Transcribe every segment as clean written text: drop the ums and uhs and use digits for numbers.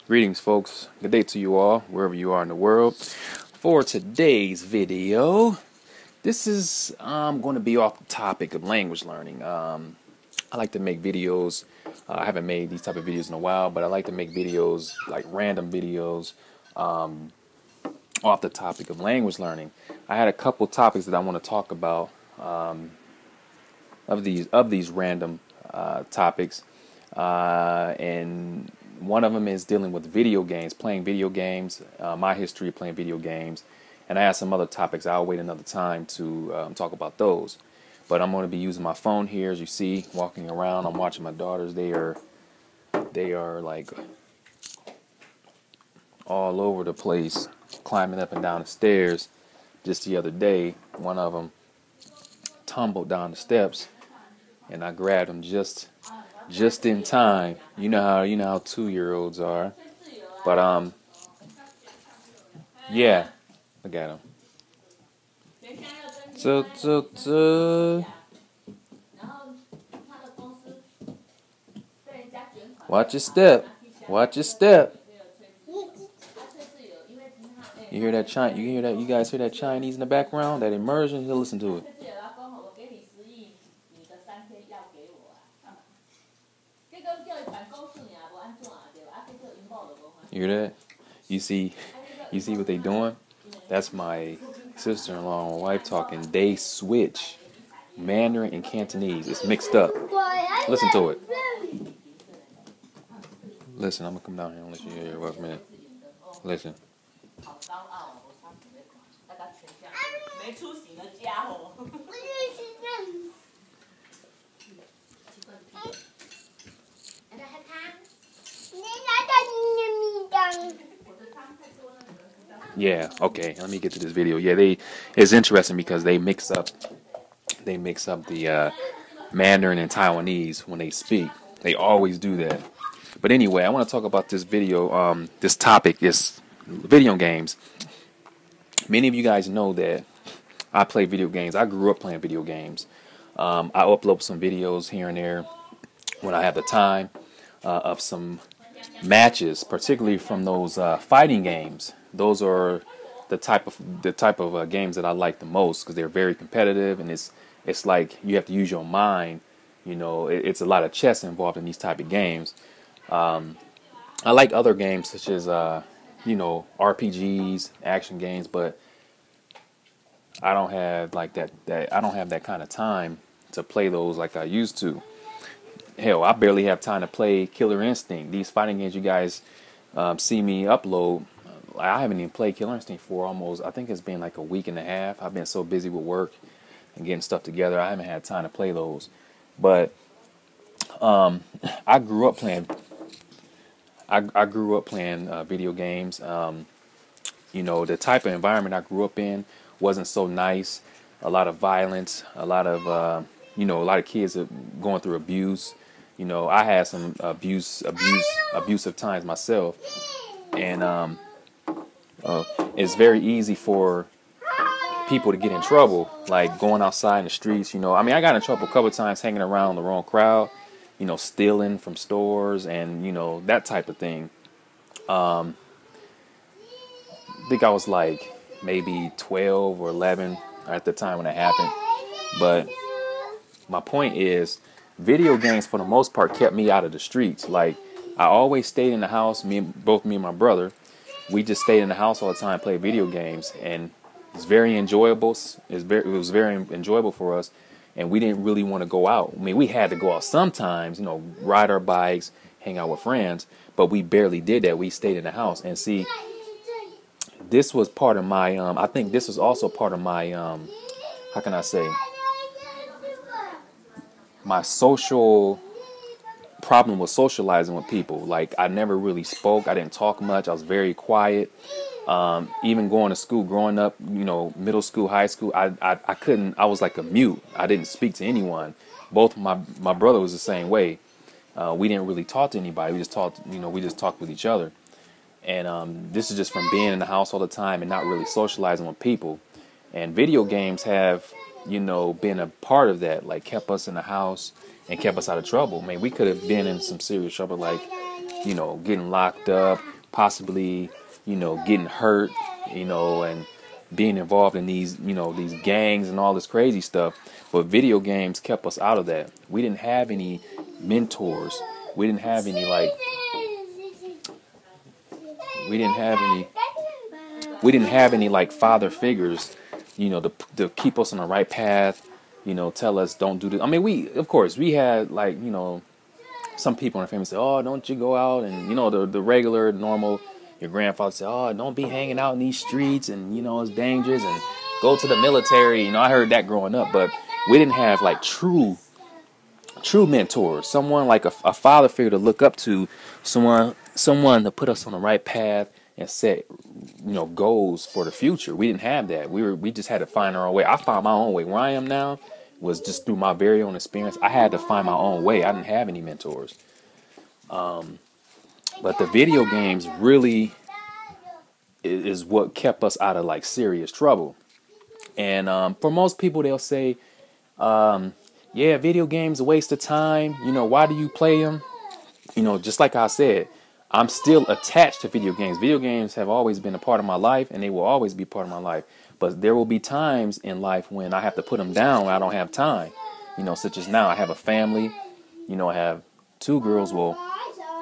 Greetings, folks. Good day to you all, wherever you are in the world. For today's video, this is going to be off the topic of language learning. I like to make videos. I haven't made these type of videos in a while, but I like to make videos, like random videos, off the topic of language learning. I had a couple topics that I want to talk about of these random topics, and one of them is dealing with video games, playing video games, my history of playing video games, and I have some other topics. I'll wait another time to talk about those. But I'm going to be using my phone here, as you see, walking around. I'm watching my daughters. They are like all over the place, climbing up and down the stairs. Just the other day, one of them tumbled down the steps, and I grabbed him just in time. You know how 2-year-olds are. But yeah, look at him. Watch your step. Watch your step. You hear that chime? You guys hear that Chinese in the background? That immersion? He'll listen to it. You hear that? You see what they doing? That's my sister-in-law and my wife talking. They switch Mandarin and Cantonese. It's mixed up. Listen to it. Listen, I'm gonna come down here and let you hear it for a minute. Listen. Yeah, okay, let me get to this video. Yeah, it's interesting because they mix up the Mandarin and Taiwanese when they speak. They always do that. But anyway, I want to talk about this video. This topic is video games. Many of you guys know that I play video games. I grew up playing video games. I upload some videos here and there when I have the time of some matches, particularly from those fighting games. Those are the type of games that I like the most because they're very competitive, and it's like you have to use your mind. You know, it's a lot of chess involved in these type of games. I like other games such as RPGs, action games, but I don't have like that. I don't have that kind of time to play those like I used to. Hell, I barely have time to play Killer Instinct. These fighting games you guys see me upload, I haven't even played Killer Instinct for almost, I think it's been like a week and a half. I've been so busy with work and getting stuff together, I haven't had time to play those. But I grew up playing video games. The type of environment I grew up in wasn't so nice. A lot of violence, a lot of kids are going through abuse. I had some abusive times myself, and it's very easy for people to get in trouble, like going outside in the streets. I got in trouble a couple of times hanging around the wrong crowd, stealing from stores and that type of thing. I think I was like maybe 12 or 11 at the time when it happened. But my point is, video games for the most part kept me out of the streets. Like, I always stayed in the house. Both me and my brother, we just stayed in the house all the time, played video games, and it's very enjoyable. It was very enjoyable for us, and we didn't really want to go out. I mean, we had to go out sometimes, ride our bikes, hang out with friends, but we barely did that. We stayed in the house. And see, this was part of my, I think this was also part of my, how can I say, my social problem with socializing with people. Like, I never really spoke. I didn't talk much. I was very quiet. Even going to school, growing up, middle school, high school, I couldn't, I was like a mute. I didn't speak to anyone. Both my brother was the same way. We didn't really talk to anybody. We just talked with each other. And this is just from being in the house all the time and not really socializing with people. And video games have, been a part of that, like kept us in the house and kept us out of trouble. Man, we could have been in some serious trouble, like, getting locked up. possibly, getting hurt, and being involved in these, these gangs and all this crazy stuff. But video games kept us out of that. We didn't have any mentors. We didn't have any like father figures, to keep us on the right path, tell us don't do this. I mean, we had like, some people in our family say, oh, don't you go out, and the regular normal, your grandfather said, oh, don't be hanging out in these streets, and it's dangerous, and go to the military. I heard that growing up, but we didn't have like true mentors, someone like a father figure to look up to, someone to put us on the right path and set goals for the future. We didn't have that. We just had to find our own way. I found my own way. Where I am now was just through my very own experience. I had to find my own way. I didn't have any mentors. But the video games really is what kept us out of like serious trouble. And for most people, they'll say, yeah, video games a waste of time. Why do you play them? Just like I said, I'm still attached to video games. Video games have always been a part of my life, and they will always be part of my life. But there will be times in life when I have to put them down when I don't have time. Such as now, I have a family. I have 2 girls, well,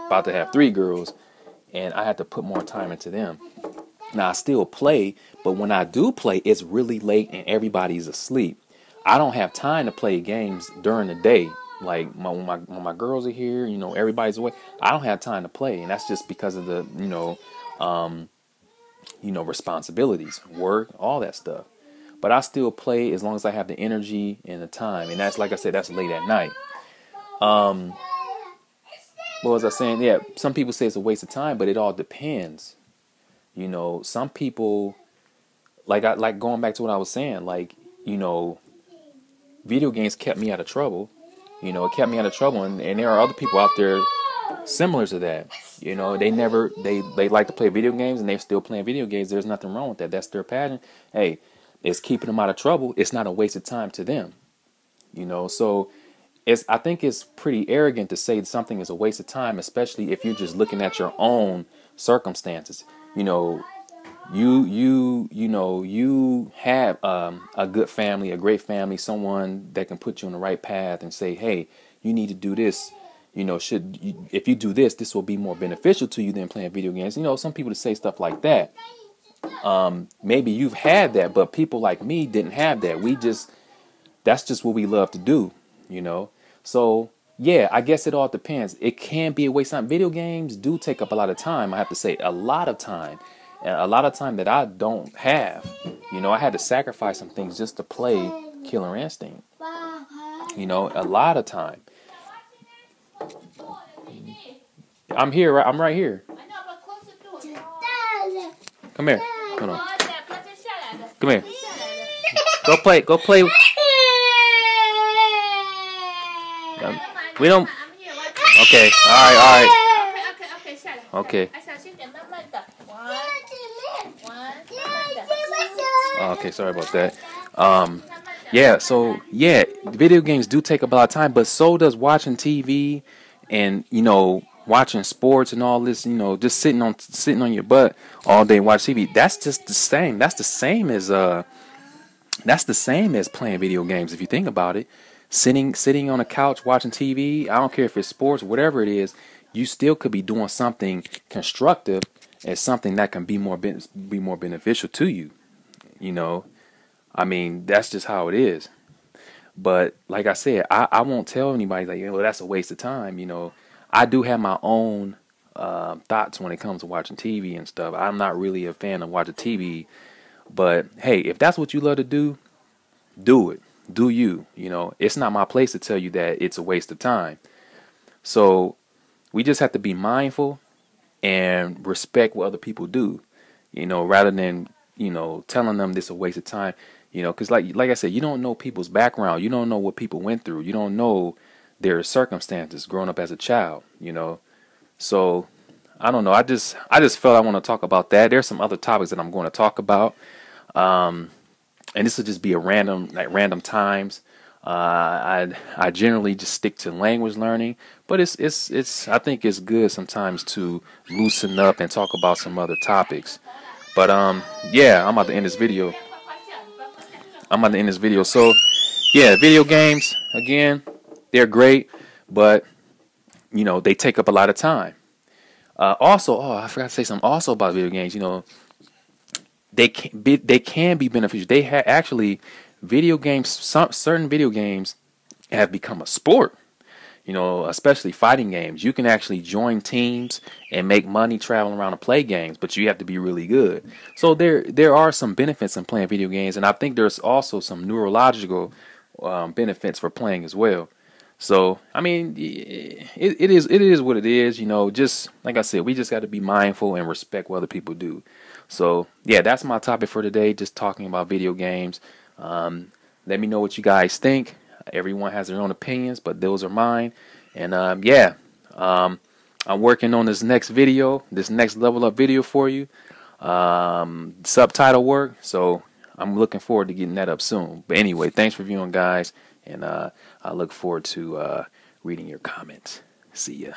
about to have 3 girls, and I have to put more time into them. Now, I still play, but when I do play, it's really late and everybody's asleep. I don't have time to play games during the day. Like when my girls are here, everybody's away. I don't have time to play, and that's just because of the responsibilities, work, all that stuff. But I still play as long as I have the energy and the time, and that's, like I said, that's late at night. What was I saying? Yeah, some people say it's a waste of time, but it all depends. Some people, like going back to what I was saying, like, video games kept me out of trouble. It kept me out of trouble, and there are other people out there similar to that. They like to play video games, and they're still playing video games. There's nothing wrong with that. That's their passion. Hey, it's keeping them out of trouble. It's not a waste of time to them. So I think it's pretty arrogant to say something is a waste of time, especially if you're just looking at your own circumstances. You have a good family, a great family, someone that can put you on the right path and say, hey, you need to do this. If you do this, this will be more beneficial to you than playing video games. Some people say stuff like that. Maybe you've had that, but people like me didn't have that. That's just what we love to do, So yeah, I guess it all depends. It can be a waste of time. Video games do take up a lot of time. I have to say, a lot of time. And a lot of time that I don't have. I had to sacrifice some things just to play Killer Instinct. A lot of time. I'm here. I'm right here. Come here. Hold on. Come here. Go play. We don't. Okay. All right. Okay. Okay, sorry about that. Video games do take up a lot of time, but so does watching TV and watching sports and all this. Just sitting on your butt all day and watch TV. That's just the same. That's the same as playing video games. If you think about it, sitting on a couch watching TV. I don't care if it's sports, whatever it is. You still could be doing something constructive and something that can be more beneficial to you. I mean, that's just how it is. But like I said, I won't tell anybody like, that's a waste of time. I do have my own thoughts when it comes to watching TV and stuff. I'm not really a fan of watching TV, but hey, if that's what you love to do, do it. Do you? It's not my place to tell you that it's a waste of time. So we just have to be mindful and respect what other people do, rather than, telling them this is a waste of time, because like I said, you don't know people's background. You don't know what people went through. You don't know their circumstances growing up as a child, So I don't know. I just felt I want to talk about that. There's some other topics that I'm going to talk about. And this will just be random times. I generally just stick to language learning, but it's I think it's good sometimes to loosen up and talk about some other topics. But yeah, I'm about to end this video. So yeah, video games again, they're great, but they take up a lot of time. Also, oh, I forgot to say something also about video games. They can be beneficial. Actually video games. Certain video games have become a sport. Especially fighting games. You can actually join teams and make money traveling around to play games, but you have to be really good. So there are some benefits in playing video games, and I think there's also some neurological benefits for playing as well. So I mean, it is what it is. Just like I said, we just got to be mindful and respect what other people do. So yeah, that's my topic for today. Just talking about video games. Let me know what you guys think. Everyone has their own opinions, but those are mine. And yeah, I'm working on this next video, this next level up video for you. Subtitle work. So I'm looking forward to getting that up soon. But anyway, thanks for viewing, guys. And I look forward to reading your comments. See ya.